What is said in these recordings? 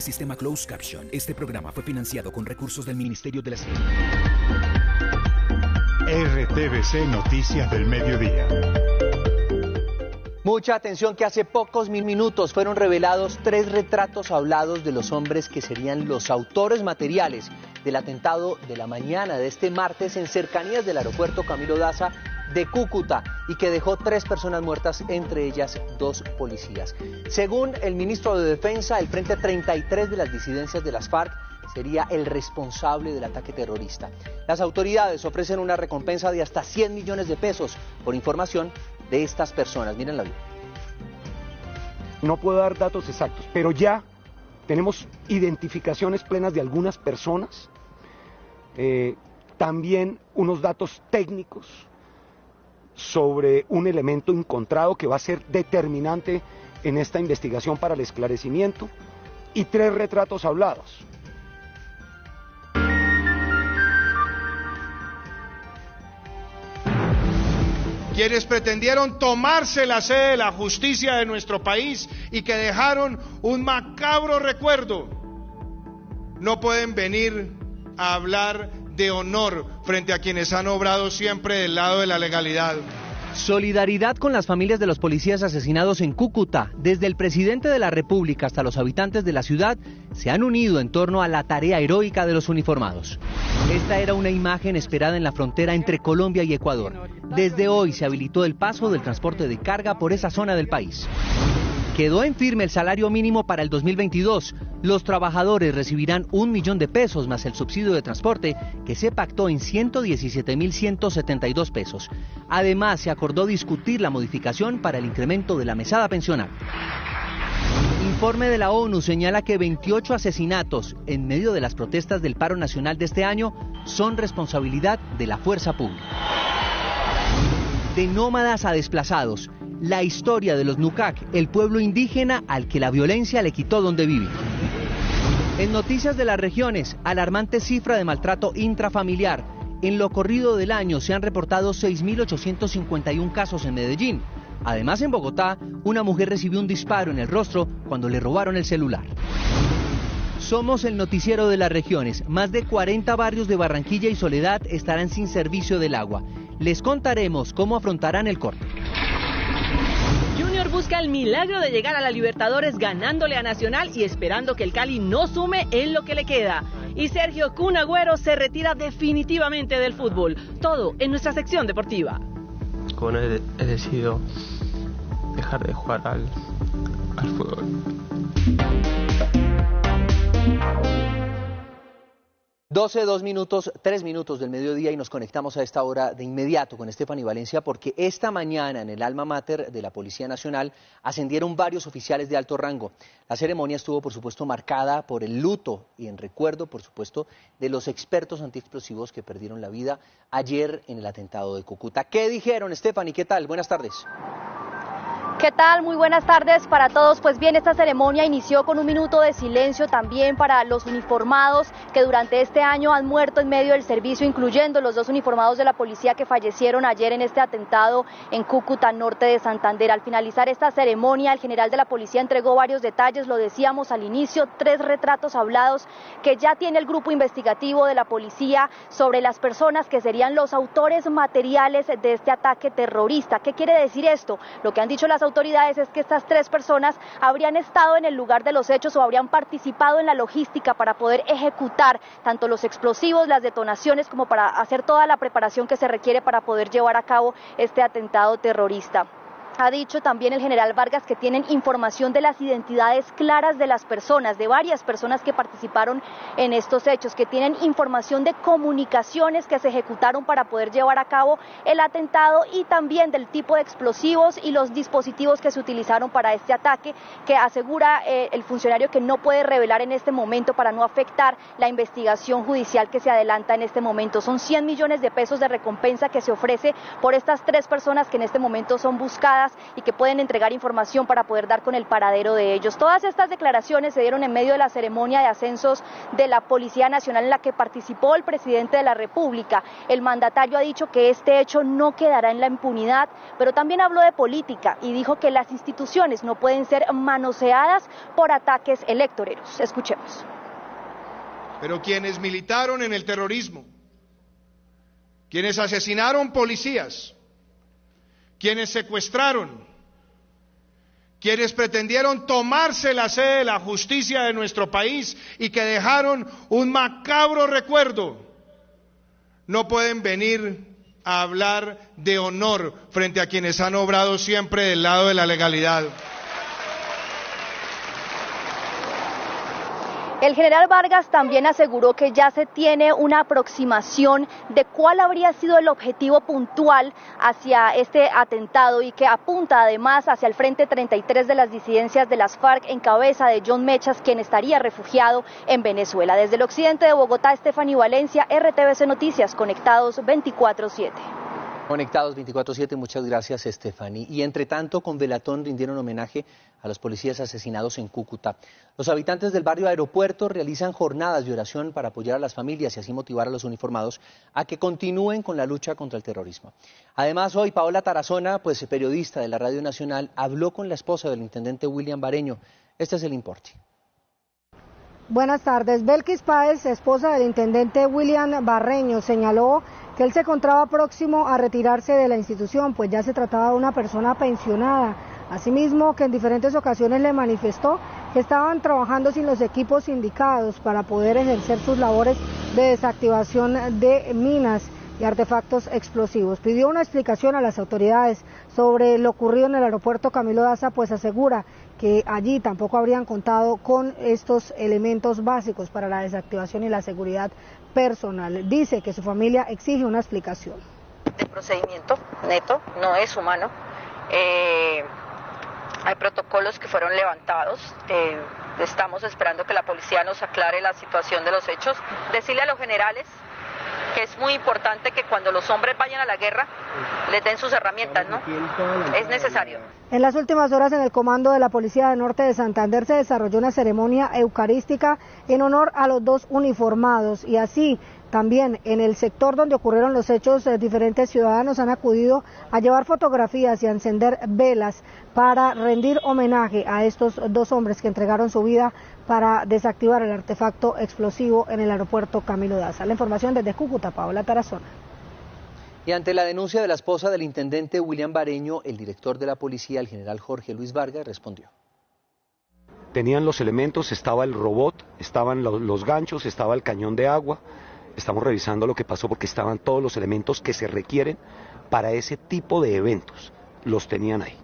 Sistema Closed Caption. Este programa fue financiado con recursos del Ministerio de la Salud. RTVC Noticias del Mediodía. Mucha atención, que hace pocos minutos fueron revelados 3 retratos hablados de los hombres que serían los autores materiales del atentado de la mañana de este martes en cercanías del aeropuerto Camilo Daza de Cúcuta y que dejó 3 personas muertas, entre ellas 2 policías. Según el ministro de Defensa, el Frente 33 de las disidencias de las FARC sería el responsable del ataque terrorista. Las autoridades ofrecen una recompensa de hasta 100 millones de pesos por información de estas personas. Miren la vida. No puedo dar datos exactos, pero ya tenemos identificaciones plenas de algunas personas, también unos datos técnicos sobre un elemento encontrado que va a ser determinante en esta investigación para el esclarecimiento, y 3 retratos hablados. Quienes pretendieron tomarse la sede de la justicia de nuestro país y que dejaron un macabro recuerdo, no pueden venir a hablar de honor frente a quienes han obrado siempre del lado de la legalidad. Solidaridad con las familias de los policías asesinados en Cúcuta. Desde el presidente de la República hasta los habitantes de la ciudad se han unido en torno a la tarea heroica de los uniformados. Esta era una imagen esperada en la frontera entre Colombia y Ecuador. Desde hoy se habilitó el paso del transporte de carga por esa zona del país. Quedó en firme el salario mínimo para el 2022. Los trabajadores recibirán 1 millón de pesos más el subsidio de transporte, que se pactó en 117.172 pesos. Además, se acordó discutir la modificación para el incremento de la mesada pensional. Informe de la ONU señala que 28 asesinatos en medio de las protestas del paro nacional de este año son responsabilidad de la fuerza pública. De nómadas a desplazados, la historia de los Nucac, el pueblo indígena al que la violencia le quitó donde vive. En noticias de las regiones, alarmante cifra de maltrato intrafamiliar. En lo corrido del año se han reportado 6.851 casos en Medellín. Además, en Bogotá, una mujer recibió un disparo en el rostro cuando le robaron el celular. Somos el noticiero de las regiones. Más de 40 barrios de Barranquilla y Soledad estarán sin servicio del agua. Les contaremos cómo afrontarán el corte. Junior busca el milagro de llegar a la Libertadores ganándole a Nacional y esperando que el Cali no sume en lo que le queda. Y Sergio Kun Agüero se retira definitivamente del fútbol. Todo en nuestra sección deportiva. Con él he decidido dejar de jugar al fútbol. Tres minutos del mediodía y nos conectamos a esta hora de inmediato con Estefany Valencia, porque esta mañana en el alma mater de la Policía Nacional ascendieron varios oficiales de alto rango. La ceremonia estuvo, por supuesto, marcada por el luto y en recuerdo, por supuesto, de los expertos antiexplosivos que perdieron la vida ayer en el atentado de Cúcuta. ¿Qué dijeron, Estefany? ¿Qué tal? Buenas tardes. ¿Qué tal? Muy buenas tardes para todos. Pues bien, esta ceremonia inició con un minuto de silencio también para los uniformados que durante este año han muerto en medio del servicio, incluyendo los 2 uniformados de la policía que fallecieron ayer en este atentado en Cúcuta, norte de Santander. Al finalizar esta ceremonia, el general de la policía entregó varios detalles, lo decíamos al inicio, 3 retratos hablados que ya tiene el grupo investigativo de la policía sobre las personas que serían los autores materiales de este ataque terrorista. ¿Qué quiere decir esto? Lo que han dicho las autoridades es que estas 3 personas habrían estado en el lugar de los hechos o habrían participado en la logística para poder ejecutar tanto los explosivos, las detonaciones, como para hacer toda la preparación que se requiere para poder llevar a cabo este atentado terrorista. Ha dicho también el general Vargas que tienen información de las identidades claras de las personas, de varias personas que participaron en estos hechos, que tienen información de comunicaciones que se ejecutaron para poder llevar a cabo el atentado y también del tipo de explosivos y los dispositivos que se utilizaron para este ataque, que asegura el funcionario que no puede revelar en este momento para no afectar la investigación judicial que se adelanta en este momento. Son 100 millones de pesos de recompensa que se ofrece por estas 3 personas que en este momento son buscadas identificadas y que pueden entregar información para poder dar con el paradero de ellos. Todas estas declaraciones se dieron en medio de la ceremonia de ascensos de la Policía Nacional en la que participó el presidente de la República. El mandatario ha dicho que este hecho no quedará en la impunidad, pero también habló de política y dijo que las instituciones no pueden ser manoseadas por ataques electoreros. Escuchemos. Pero quienes militaron en el terrorismo, quienes asesinaron policías, quienes secuestraron, quienes pretendieron tomarse la sede de la justicia de nuestro país y que dejaron un macabro recuerdo, no pueden venir a hablar de honor frente a quienes han obrado siempre del lado de la legalidad. El general Vargas también aseguró que ya se tiene una aproximación de cuál habría sido el objetivo puntual hacia este atentado y que apunta además hacia el Frente 33 de las disidencias de las FARC en cabeza de John Mechas, quien estaría refugiado en Venezuela. Desde el occidente de Bogotá, Estefanía Valencia, RTVC Noticias, conectados 24/7. Conectados 24/7, muchas gracias, Estefany. Y entre tanto, con velatón rindieron homenaje a los policías asesinados en Cúcuta. Los habitantes del barrio Aeropuerto realizan jornadas de oración para apoyar a las familias y así motivar a los uniformados a que continúen con la lucha contra el terrorismo. Además, hoy Paola Tarazona, periodista de la Radio Nacional, habló con la esposa del intendente William Bareño. Este es el importe. Buenas tardes. Belkis Páez, esposa del intendente William Bareño, señaló que él se encontraba próximo a retirarse de la institución, pues ya se trataba de una persona pensionada. Asimismo, que en diferentes ocasiones le manifestó que estaban trabajando sin los equipos indicados para poder ejercer sus labores de desactivación de minas y artefactos explosivos. Pidió una explicación a las autoridades sobre lo ocurrido en el aeropuerto Camilo Daza, pues asegura que allí tampoco habrían contado con estos elementos básicos para la desactivación y la seguridad personal. Dice que su familia exige una explicación. El procedimiento neto no es humano. Hay protocolos que fueron levantados. Estamos esperando que la policía nos aclare la situación de los hechos. Decirle a los generales que es muy importante que cuando los hombres vayan a la guerra les den sus herramientas, ¿no? Es necesario. En las últimas horas en el comando de la Policía del Norte de Santander se desarrolló una ceremonia eucarística en honor a los dos uniformados y así también en el sector donde ocurrieron los hechos, diferentes ciudadanos han acudido a llevar fotografías y a encender velas para rendir homenaje a estos dos hombres que entregaron su vida para desactivar el artefacto explosivo en el aeropuerto Camilo Daza. La información desde Cúcuta, Paola Tarazona. Y ante la denuncia de la esposa del intendente William Bareño, el director de la policía, el general Jorge Luis Vargas, respondió. Tenían los elementos, estaba el robot, estaban los ganchos, estaba el cañón de agua. Estamos revisando lo que pasó porque estaban todos los elementos que se requieren para ese tipo de eventos. Los tenían ahí.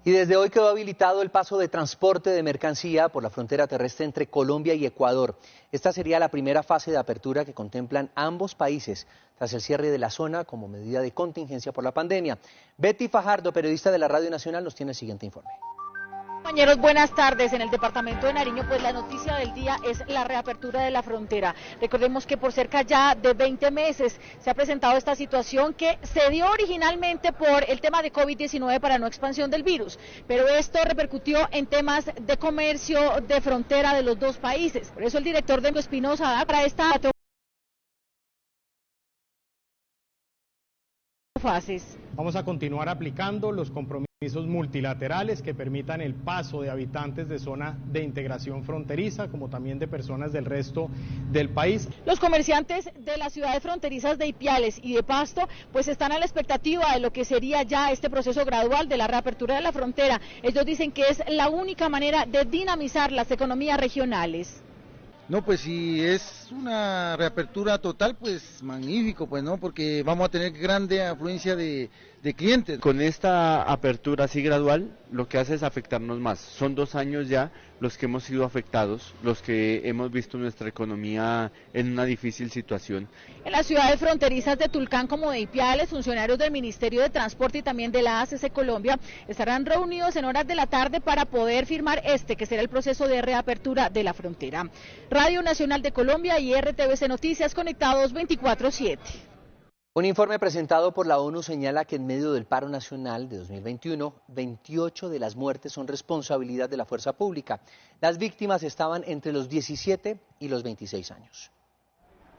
Y desde hoy quedó habilitado el paso de transporte de mercancía por la frontera terrestre entre Colombia y Ecuador. Esta sería la primera fase de apertura que contemplan ambos países tras el cierre de la zona como medida de contingencia por la pandemia. Betty Fajardo, periodista de la Radio Nacional, nos tiene el siguiente informe. Compañeros, buenas tardes. En el departamento de Nariño, pues la noticia del día es la reapertura de la frontera. Recordemos que por cerca ya de 20 meses se ha presentado esta situación que se dio originalmente por el tema de COVID-19 para no expansión del virus, pero esto repercutió en temas de comercio de frontera de los dos países. Por eso el director Dengo Espinosa da para esta fases. Vamos a continuar aplicando los compromisos multilaterales que permitan el paso de habitantes de zona de integración fronteriza, como también de personas del resto del país. Los comerciantes de las ciudades fronterizas de Ipiales y de Pasto, pues están a la expectativa de lo que sería ya este proceso gradual de la reapertura de la frontera. Ellos dicen que es la única manera de dinamizar las economías regionales. No, pues si es una reapertura total, pues magnífico, pues no, porque vamos a tener grande afluencia de clientes. Con esta apertura así gradual, lo que hace es afectarnos más. Son 2 años ya los que hemos sido afectados, los que hemos visto nuestra economía en una difícil situación. En las ciudades fronterizas de Tulcán como de Ipiales, funcionarios del Ministerio de Transporte y también de la ACC Colombia estarán reunidos en horas de la tarde para poder firmar que será el proceso de reapertura de la frontera. Radio Nacional de Colombia y RTVC Noticias, conectados 24/7. Un informe presentado por la ONU señala que en medio del paro nacional de 2021, 28 de las muertes son responsabilidad de la fuerza pública. Las víctimas estaban entre los 17 y los 26 años.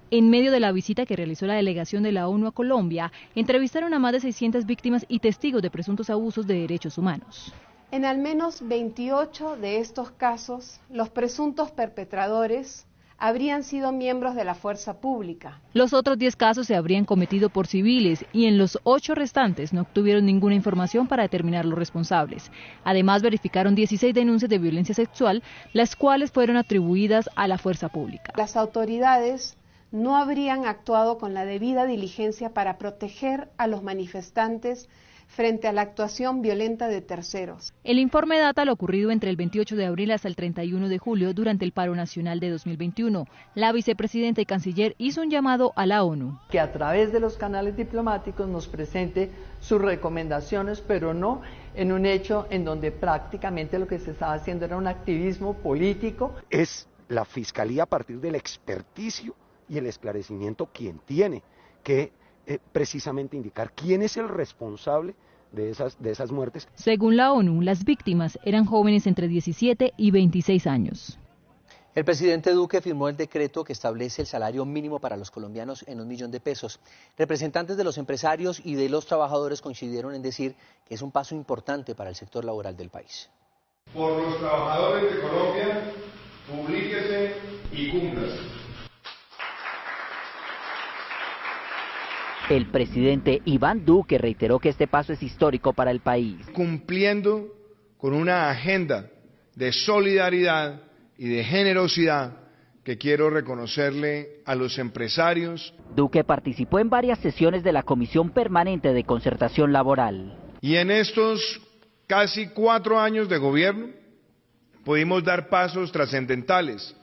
En medio de la visita que realizó la delegación de la ONU a Colombia, entrevistaron a más de 600 víctimas y testigos de presuntos abusos de derechos humanos. En al menos 28 de estos casos, los presuntos perpetradores habrían sido miembros de la fuerza pública. Los otros 10 casos se habrían cometido por civiles y en los 8 restantes no obtuvieron ninguna información para determinar los responsables. Además, verificaron 16 denuncias de violencia sexual, las cuales fueron atribuidas a la fuerza pública. Las autoridades no habrían actuado con la debida diligencia para proteger a los manifestantes frente a la actuación violenta de terceros. El informe data lo ocurrido entre el 28 de abril hasta el 31 de julio durante el paro nacional de 2021. La vicepresidenta y canciller hizo un llamado a la ONU. Que a través de los canales diplomáticos nos presente sus recomendaciones, pero no en un hecho en donde prácticamente lo que se estaba haciendo era un activismo político. Es la Fiscalía, a partir del experticio y el esclarecimiento, quien tiene que precisamente indicar quién es el responsable de esas muertes. Según la ONU, las víctimas eran jóvenes entre 17 y 26 años. El presidente Duque firmó el decreto que establece el salario mínimo para los colombianos en $1.000.000. Representantes de los empresarios y de los trabajadores coincidieron en decir que es un paso importante para el sector laboral del país. Por los trabajadores de Colombia, publíquese y cúmplase. El presidente Iván Duque reiteró que este paso es histórico para el país. Cumpliendo con una agenda de solidaridad y de generosidad que quiero reconocerle a los empresarios. Duque participó en varias sesiones de la Comisión Permanente de Concertación Laboral. Y en estos casi 4 años de gobierno pudimos dar pasos trascendentales,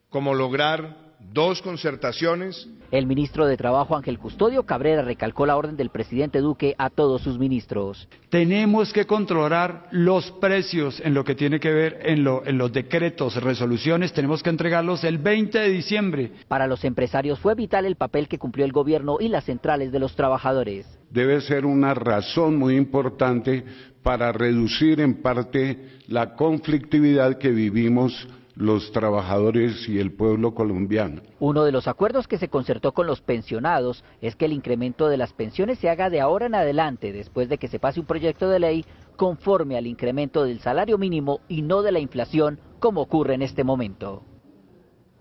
como lograr 2 concertaciones. El ministro de Trabajo, Ángel Custodio Cabrera, recalcó la orden del presidente Duque a todos sus ministros. Tenemos que controlar los precios en lo que tiene que ver en los decretos, resoluciones, tenemos que entregarlos el 20 de diciembre. Para los empresarios fue vital el papel que cumplió el gobierno y las centrales de los trabajadores. Debe ser una razón muy importante para reducir en parte la conflictividad que vivimos los trabajadores y el pueblo colombiano. Uno de los acuerdos que se concertó con los pensionados es que el incremento de las pensiones se haga de ahora en adelante, después de que se pase un proyecto de ley conforme al incremento del salario mínimo y no de la inflación, como ocurre en este momento.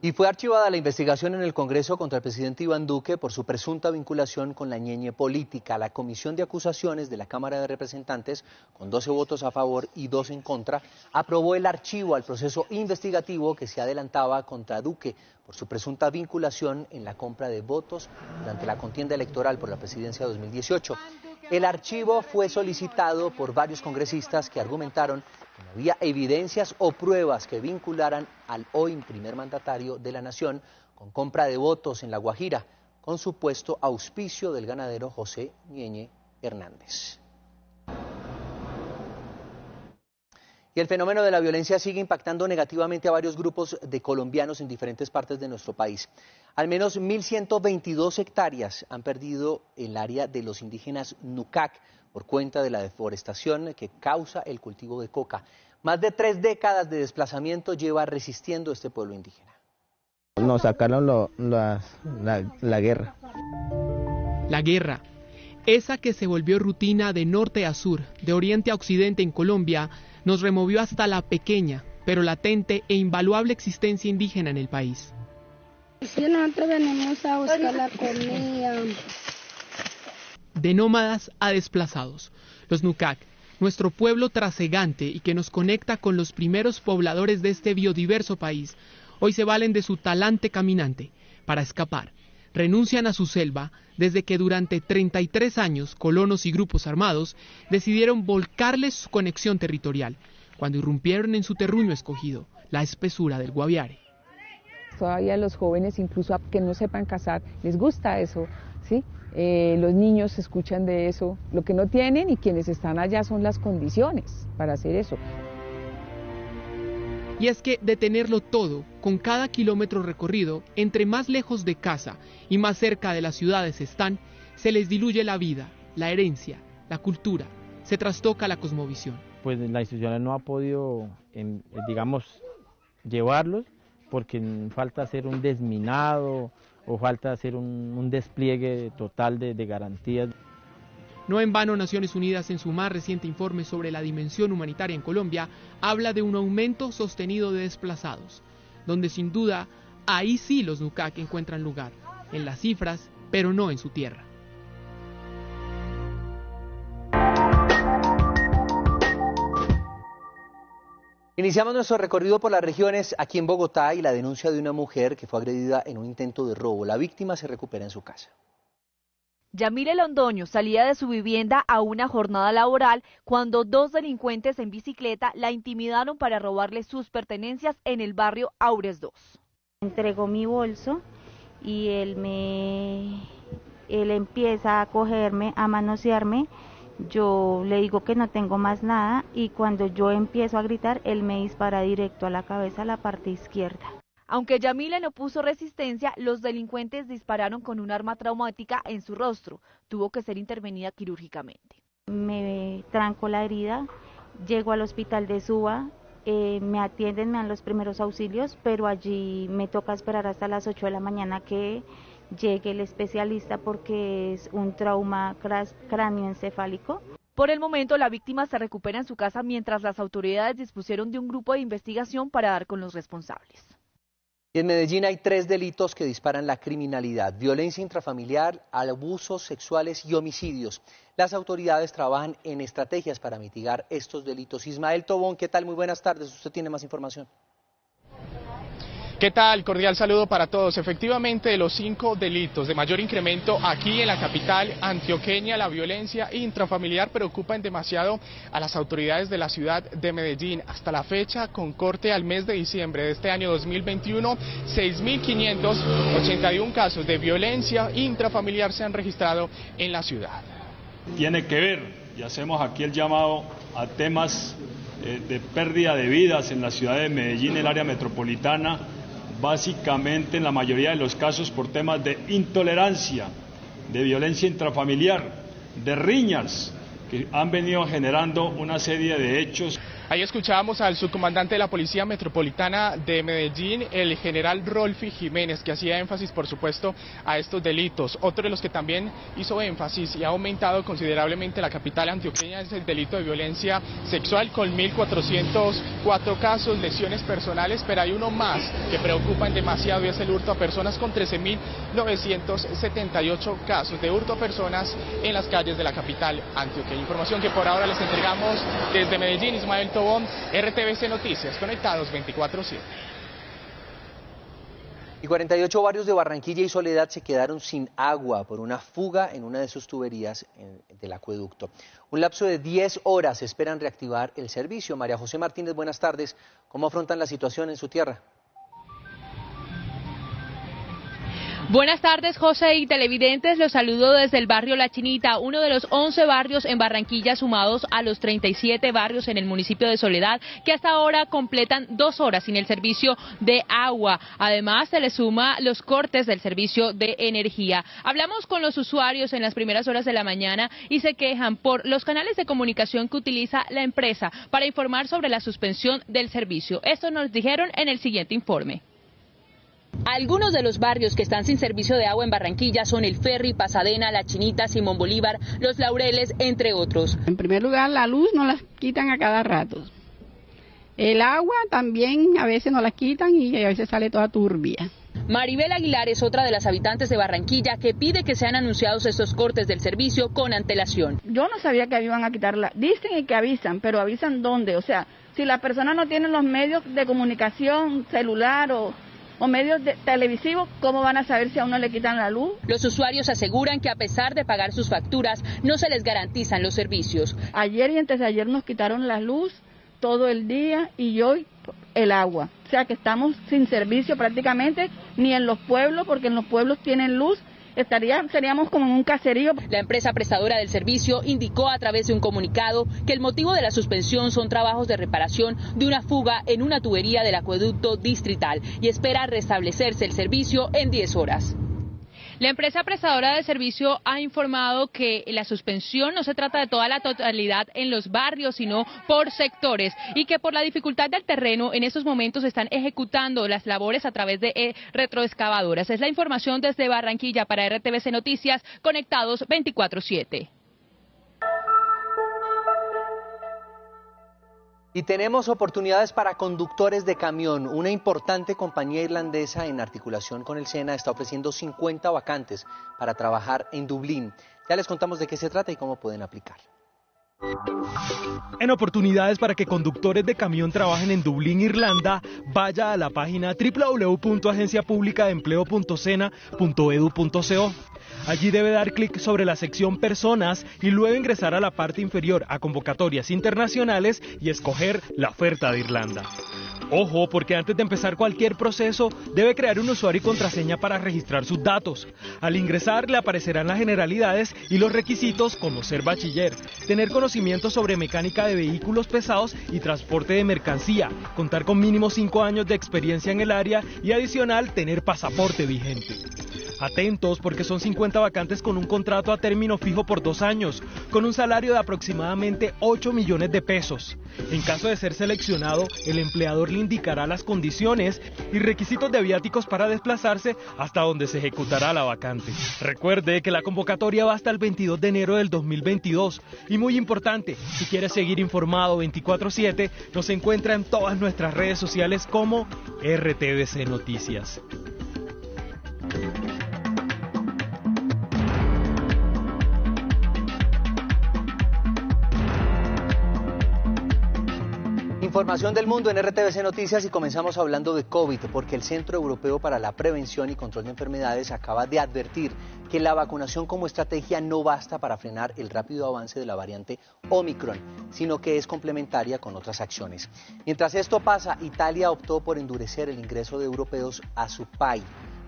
Y fue archivada la investigación en el Congreso contra el presidente Iván Duque por su presunta vinculación con la ñeñe política. La Comisión de Acusaciones de la Cámara de Representantes, con 12 votos a favor y 2 en contra, aprobó el archivo al proceso investigativo que se adelantaba contra Duque por su presunta vinculación en la compra de votos durante la contienda electoral por la presidencia de 2018. El archivo fue solicitado por varios congresistas que argumentaron que no había evidencias o pruebas que vincularan al hoy primer mandatario de la nación con compra de votos en La Guajira, con supuesto auspicio del ganadero José Ñeñe Hernández. Y el fenómeno de la violencia sigue impactando negativamente a varios grupos de colombianos en diferentes partes de nuestro país. Al menos 1.122 hectáreas han perdido el área de los indígenas Nucac por cuenta de la deforestación que causa el cultivo de coca. Más de 3 décadas de desplazamiento lleva resistiendo este pueblo indígena. Nos sacaron la guerra. La guerra, esa que se volvió rutina de norte a sur, de oriente a occidente en Colombia, nos removió hasta la pequeña, pero latente e invaluable existencia indígena en el país. Sí, nosotros venimos a buscar la comida. De nómadas a desplazados, los Nucac, nuestro pueblo trasegante y que nos conecta con los primeros pobladores de este biodiverso país, hoy se valen de su talante caminante para escapar. Renuncian a su selva desde que durante 33 años colonos y grupos armados decidieron volcarles su conexión territorial, cuando irrumpieron en su terruño escogido, la espesura del Guaviare. Todavía los jóvenes, incluso que no sepan cazar, les gusta eso, ¿sí? Los niños escuchan de eso, lo que no tienen y quienes están allá son las condiciones para hacer eso. Y es que de tenerlo todo, con cada kilómetro recorrido, entre más lejos de casa y más cerca de las ciudades están, se les diluye la vida, la herencia, la cultura, se trastoca la cosmovisión. Pues la institución no ha podido, digamos, llevarlos porque falta hacer un desminado o falta hacer un despliegue total de garantías. No en vano, Naciones Unidas, en su más reciente informe sobre la dimensión humanitaria en Colombia, habla de un aumento sostenido de desplazados, donde sin duda, ahí sí los NUCAC encuentran lugar, en las cifras, pero no en su tierra. Iniciamos nuestro recorrido por las regiones aquí en Bogotá y la denuncia de una mujer que fue agredida en un intento de robo. La víctima se recupera en su casa. Yamile Londoño salía de su vivienda a una jornada laboral cuando dos delincuentes en bicicleta la intimidaron para robarle sus pertenencias en el barrio Aures 2. Entregó mi bolso y él empieza a cogerme, a manosearme. Yo le digo que no tengo más nada y cuando yo empiezo a gritar, él me dispara directo a la cabeza, a la parte izquierda. Aunque Yamile no puso resistencia, los delincuentes dispararon con un arma traumática en su rostro. Tuvo que ser intervenida quirúrgicamente. Me tranco la herida, llego al hospital de Suba, me atienden, me dan los primeros auxilios, pero allí me toca esperar hasta las 8 de la mañana que llegue el especialista porque es un trauma cráneoencefálico. Por el momento, la víctima se recupera en su casa mientras las autoridades dispusieron de un grupo de investigación para dar con los responsables. Y en Medellín hay 3 delitos que disparan la criminalidad: violencia intrafamiliar, abusos sexuales y homicidios. Las autoridades trabajan en estrategias para mitigar estos delitos. Ismael Tobón, ¿qué tal? Muy buenas tardes. Usted tiene más información. ¿Qué tal? Cordial saludo para todos. Efectivamente, de los 5 delitos de mayor incremento aquí en la capital antioqueña, la violencia intrafamiliar preocupa en demasiado a las autoridades de la ciudad de Medellín. Hasta la fecha, con corte al mes de diciembre de este año 2021, 6.581 casos de violencia intrafamiliar se han registrado en la ciudad. Tiene que ver, y hacemos aquí el llamado a temas de pérdida de vidas en la ciudad de Medellín, el área metropolitana, básicamente en la mayoría de los casos por temas de intolerancia, de violencia intrafamiliar, de riñas que han venido generando una serie de hechos. Ahí escuchábamos al subcomandante de la Policía Metropolitana de Medellín, el general Rolfi Jiménez, que hacía énfasis, por supuesto, a estos delitos. Otro de los que también hizo énfasis y ha aumentado considerablemente la capital antioqueña es el delito de violencia sexual, con 1.404 casos, lesiones personales, pero hay uno más que preocupa en demasiado y es el hurto a personas, con 13.978 casos de hurto a personas en las calles de la capital antioqueña. Información que por ahora les entregamos desde Medellín. Ismael Tobón, RTVC Noticias, conectados 24/7. Y 48 barrios de Barranquilla y Soledad se quedaron sin agua por una fuga en una de sus tuberías del acueducto. Un lapso de 10 horas esperan reactivar el servicio. María José Martínez, buenas tardes. ¿Cómo afrontan la situación en su tierra? Buenas tardes, José y televidentes, los saludo desde el barrio La Chinita, uno de los 11 barrios en Barranquilla sumados a los 37 barrios en el municipio de Soledad, que hasta ahora completan 2 horas sin el servicio de agua. Además, se le suma los cortes del servicio de energía. Hablamos con los usuarios en las primeras horas de la mañana y se quejan por los canales de comunicación que utiliza la empresa para informar sobre la suspensión del servicio. Esto nos dijeron en el siguiente informe. Algunos de los barrios que están sin servicio de agua en Barranquilla son El Ferry, Pasadena, La Chinita, Simón Bolívar, Los Laureles, entre otros. En primer lugar, la luz nos la quitan a cada rato. El agua también a veces nos la quitan y a veces sale toda turbia. Maribel Aguilar es otra de las habitantes de Barranquilla que pide que sean anunciados estos cortes del servicio con antelación. Yo no sabía que iban a quitarla. Dicen y que avisan, pero ¿avisan dónde? O sea, si la persona no tiene los medios de comunicación, celular o medios televisivos, ¿cómo van a saber si a uno le quitan la luz? Los usuarios aseguran que a pesar de pagar sus facturas, no se les garantizan los servicios. Ayer y antes de ayer nos quitaron la luz todo el día y hoy el agua. O sea que estamos sin servicio prácticamente, ni en los pueblos, porque en los pueblos tienen luz. Seríamos como en un caserío. La empresa prestadora del servicio indicó a través de un comunicado que el motivo de la suspensión son trabajos de reparación de una fuga en una tubería del acueducto distrital y espera restablecerse el servicio en 10 horas. La empresa prestadora de servicio ha informado que la suspensión no se trata de toda la totalidad en los barrios, sino por sectores, y que por la dificultad del terreno en estos momentos están ejecutando las labores a través de retroexcavadoras. Es la información desde Barranquilla para RTVC Noticias, conectados 24/7. Y tenemos oportunidades para conductores de camión. Una importante compañía irlandesa en articulación con el SENA está ofreciendo 50 vacantes para trabajar en Dublín. Ya les contamos de qué se trata y cómo pueden aplicar. En oportunidades para que conductores de camión trabajen en Dublín, Irlanda, vaya a la página www.agenciapublicadeempleo.sena.edu.co. Allí debe dar clic sobre la sección Personas y luego ingresar a la parte inferior a Convocatorias Internacionales y escoger la oferta de Irlanda. Ojo, porque antes de empezar cualquier proceso debe crear un usuario y contraseña para registrar sus datos. Al ingresar le aparecerán las generalidades y los requisitos como ser bachiller, tener conocimientos sobre mecánica de vehículos pesados y transporte de mercancía, contar con mínimo 5 años de experiencia en el área y adicional tener pasaporte vigente. Atentos porque son 50 vacantes con un contrato a término fijo por 2 años, con un salario de aproximadamente 8 millones de pesos. En caso de ser seleccionado, el empleador le indicará las condiciones y requisitos de viáticos para desplazarse hasta donde se ejecutará la vacante. Recuerde que la convocatoria va hasta el 22 de enero del 2022. Y muy importante, si quiere seguir informado 24/7, nos encuentra en todas nuestras redes sociales como RTVC Noticias. Información del mundo en RTVC Noticias y comenzamos hablando de COVID porque el Centro Europeo para la Prevención y Control de Enfermedades acaba de advertir que la vacunación como estrategia no basta para frenar el rápido avance de la variante Omicron, sino que es complementaria con otras acciones. Mientras esto pasa, Italia optó por endurecer el ingreso de europeos a su país,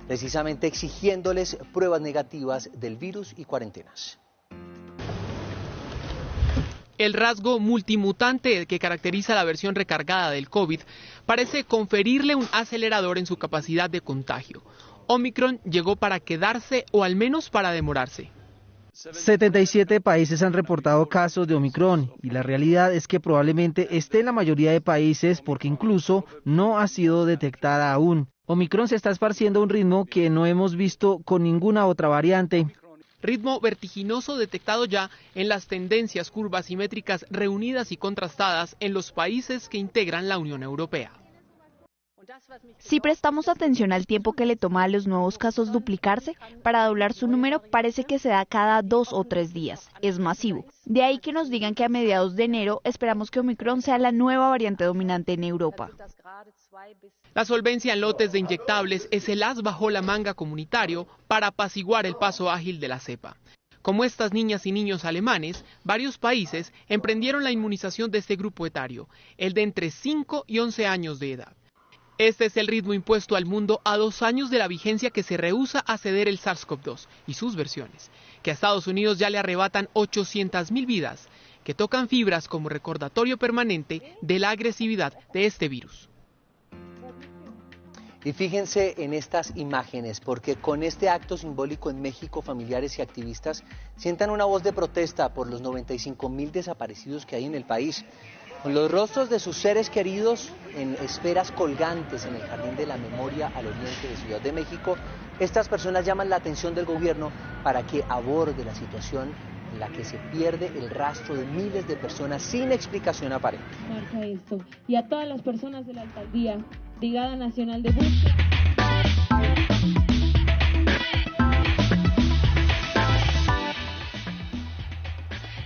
precisamente exigiéndoles pruebas negativas del virus y cuarentenas. El rasgo multimutante que caracteriza la versión recargada del COVID parece conferirle un acelerador en su capacidad de contagio. Omicron llegó para quedarse o al menos para demorarse. 77 países han reportado casos de Omicron y la realidad es que probablemente esté en la mayoría de países porque incluso no ha sido detectada aún. Omicron se está esparciendo a un ritmo que no hemos visto con ninguna otra variante. Ritmo vertiginoso detectado ya en las tendencias curvas simétricas reunidas y contrastadas en los países que integran la Unión Europea. Si prestamos atención al tiempo que le toma a los nuevos casos duplicarse, para doblar su número parece que se da cada 2 o 3 días. Es masivo. De ahí que nos digan que a mediados de enero esperamos que Omicron sea la nueva variante dominante en Europa. La solvencia en lotes de inyectables es el as bajo la manga comunitario para apaciguar el paso ágil de la cepa. Como estas niñas y niños alemanes, varios países emprendieron la inmunización de este grupo etario, el de entre 5 y 11 años de edad. Este es el ritmo impuesto al mundo a 2 años de la vigencia que se rehúsa a ceder el SARS-CoV-2 y sus versiones, que a Estados Unidos ya le arrebatan 800.000 vidas, que tocan fibras como recordatorio permanente de la agresividad de este virus. Y fíjense en estas imágenes, porque con este acto simbólico en México, familiares y activistas sientan una voz de protesta por los 95.000 desaparecidos que hay en el país. Con los rostros de sus seres queridos en esferas colgantes en el Jardín de la Memoria al oriente de Ciudad de México, estas personas llaman la atención del gobierno para que aborde la situación en la que se pierde el rastro de miles de personas sin explicación aparente. Marca esto. Y a todas las personas de la alcaldía, Brigada Nacional de Búsqueda.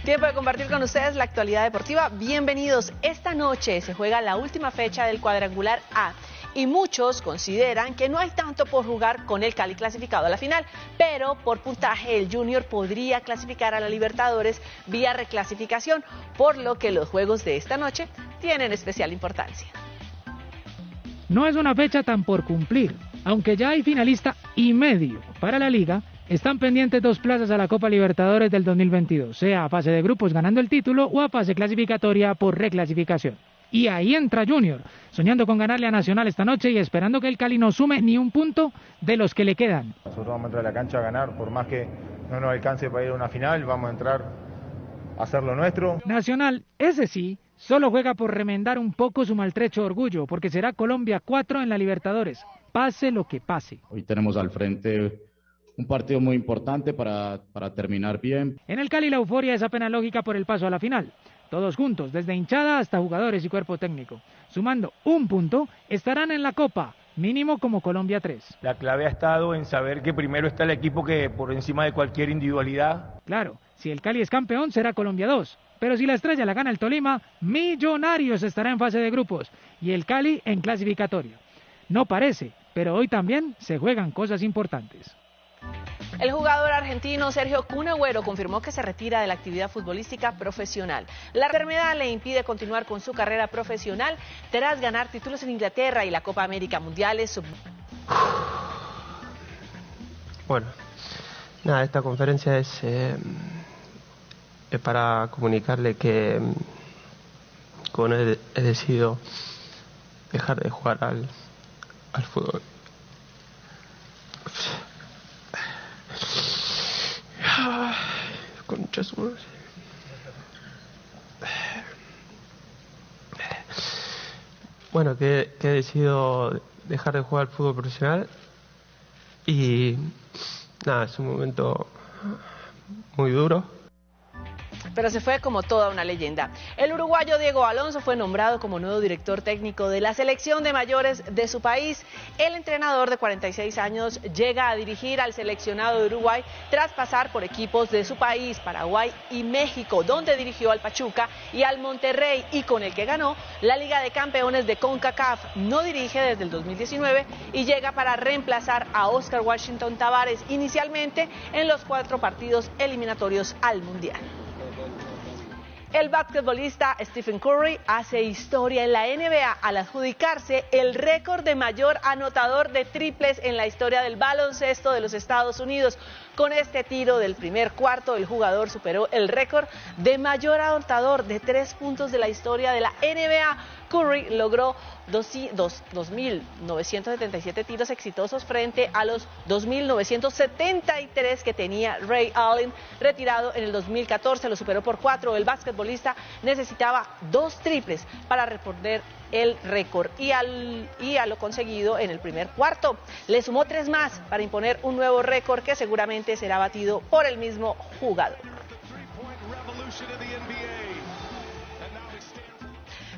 Tiempo de compartir con ustedes la actualidad deportiva. Bienvenidos. Esta noche se juega la última fecha del cuadrangular A y muchos consideran que no hay tanto por jugar con el Cali clasificado a la final, pero por puntaje el Junior podría clasificar a la Libertadores vía reclasificación, por lo que los juegos de esta noche tienen especial importancia. No es una fecha tan por cumplir, aunque ya hay finalista y medio para la liga. Están pendientes 2 plazas a la Copa Libertadores del 2022, sea a fase de grupos ganando el título o a fase clasificatoria por reclasificación. Y ahí entra Junior, soñando con ganarle a Nacional esta noche y esperando que el Cali no sume ni un punto de los que le quedan. Nosotros vamos a entrar a la cancha a ganar, por más que no nos alcance para ir a una final, vamos a entrar a hacer lo nuestro. Nacional, ese sí, solo juega por remendar un poco su maltrecho orgullo, porque será Colombia 4 en la Libertadores, pase lo que pase. Hoy tenemos al frente un partido muy importante para terminar bien. En el Cali la euforia es apenas lógica por el paso a la final. Todos juntos, desde hinchada hasta jugadores y cuerpo técnico. Sumando un punto, estarán en la Copa, mínimo como Colombia 3. La clave ha estado en saber que primero está el equipo que por encima de cualquier individualidad. Claro, si el Cali es campeón será Colombia 2. Pero si la Estrella la gana el Tolima, Millonarios estará en fase de grupos y el Cali en clasificatorio. No parece, pero hoy también se juegan cosas importantes. El jugador argentino Sergio Kun Agüero confirmó que se retira de la actividad futbolística profesional. La enfermedad le impide continuar con su carrera profesional tras ganar títulos en Inglaterra y la Copa América Mundiales. Bueno, nada, esta conferencia es para comunicarle que he decidido dejar de jugar al fútbol. Concha su madre. Bueno, que he decidido dejar de jugar al fútbol profesional y nada, es un momento muy duro. Pero se fue como toda una leyenda. El uruguayo Diego Alonso fue nombrado como nuevo director técnico de la selección de mayores de su país. El entrenador de 46 años llega a dirigir al seleccionado de Uruguay tras pasar por equipos de su país, Paraguay y México, donde dirigió al Pachuca y al Monterrey y con el que ganó la Liga de Campeones de CONCACAF. No dirige desde el 2019 y llega para reemplazar a Oscar Washington Tabárez inicialmente en los 4 partidos eliminatorios al Mundial. El basquetbolista Stephen Curry hace historia en la NBA al adjudicarse el récord de mayor anotador de triples en la historia del baloncesto de los Estados Unidos. Con este tiro del primer cuarto, el jugador superó el récord de mayor anotador de 3 puntos de la historia de la NBA. Curry logró 2.977 tiros exitosos frente a los 2.973 que tenía Ray Allen, retirado en el 2014. Lo superó por 4. El basquetbolista necesitaba 2 triples para reponer el récord y a lo conseguido en el primer cuarto. Le sumó 3 más para imponer un nuevo récord que seguramente será batido por el mismo jugador.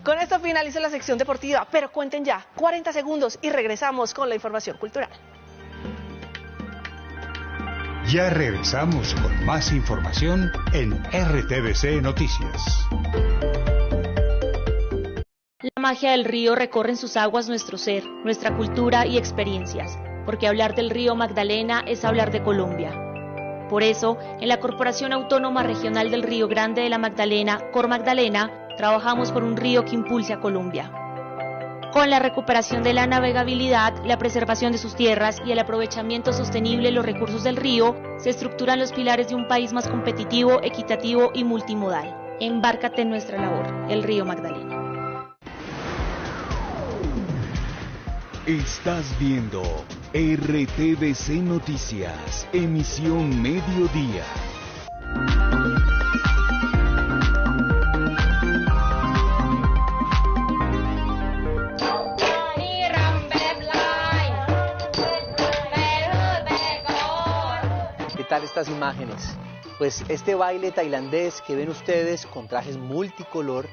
Con esto finaliza la sección deportiva, pero cuenten ya 40 segundos y regresamos con la información cultural. Ya regresamos con más información en RTVC Noticias. La magia del río recorre en sus aguas nuestro ser, nuestra cultura y experiencias, porque hablar del río Magdalena es hablar de Colombia. Por eso, en la Corporación Autónoma Regional del Río Grande de la Magdalena, Cormagdalena, trabajamos por un río que impulse a Colombia. Con la recuperación de la navegabilidad, la preservación de sus tierras y el aprovechamiento sostenible de los recursos del río, se estructuran los pilares de un país más competitivo, equitativo y multimodal. Embárcate en nuestra labor, el río Magdalena. Estás viendo RTVC Noticias, emisión mediodía. ¿Qué tal estas imágenes? Pues este baile tailandés que ven ustedes con trajes multicolor,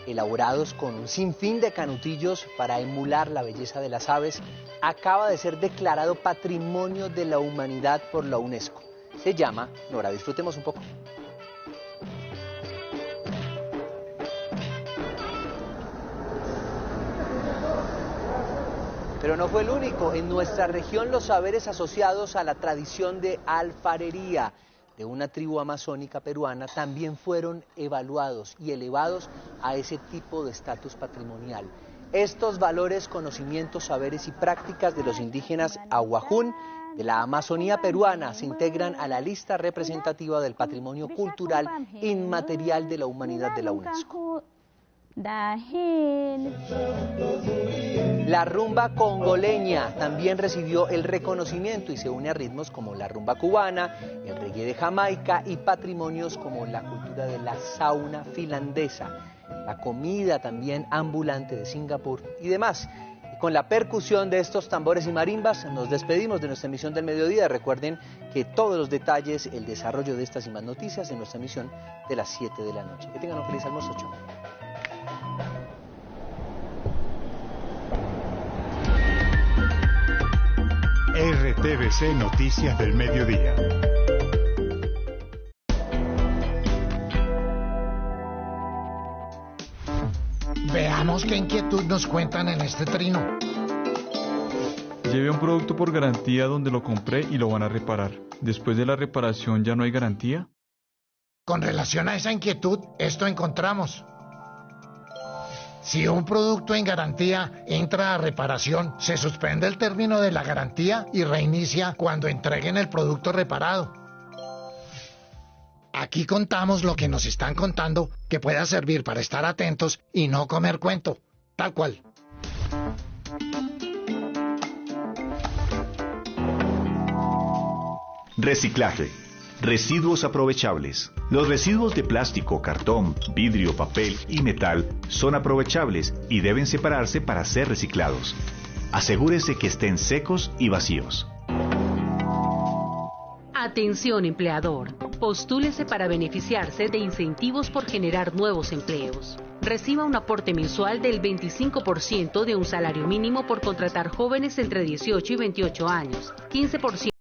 elaborados con un sinfín de canutillos para emular la belleza de las aves, acaba de ser declarado Patrimonio de la Humanidad por la UNESCO. Se llama Nora, disfrutemos un poco. Pero no fue el único. En nuestra región los saberes asociados a la tradición de alfarería de una tribu amazónica peruana también fueron evaluados y elevados a ese tipo de estatus patrimonial. Estos valores, conocimientos, saberes y prácticas de los indígenas Aguajún de la Amazonía peruana se integran a la lista representativa del patrimonio cultural inmaterial de la humanidad de la UNESCO. La rumba congoleña también recibió el reconocimiento y se une a ritmos como la rumba cubana, el reggae de Jamaica y patrimonios como la cultura de la sauna finlandesa, la comida también ambulante de Singapur y demás. Y con la percusión de estos tambores y marimbas nos despedimos de nuestra emisión del mediodía. Recuerden que todos los detalles, el desarrollo de estas y más noticias en nuestra emisión de las 7 de la noche. Que tengan un feliz almuerzo. Chao. RTBC Noticias del Mediodía. Veamos qué inquietud nos cuentan en este trino. Llevé un producto por garantía donde lo compré y lo van a reparar. Después de la reparación, ¿ya no hay garantía? Con relación a esa inquietud, esto encontramos. Si un producto en garantía entra a reparación, se suspende el término de la garantía y reinicia cuando entreguen el producto reparado. Aquí contamos lo que nos están contando que pueda servir para estar atentos y no comer cuento, tal cual. Reciclaje. Residuos aprovechables. Los residuos de plástico, cartón, vidrio, papel y metal son aprovechables y deben separarse para ser reciclados. Asegúrese que estén secos y vacíos. Atención empleador. Postúlese para beneficiarse de incentivos por generar nuevos empleos. Reciba un aporte mensual del 25% de un salario mínimo por contratar jóvenes entre 18 y 28 años, 15%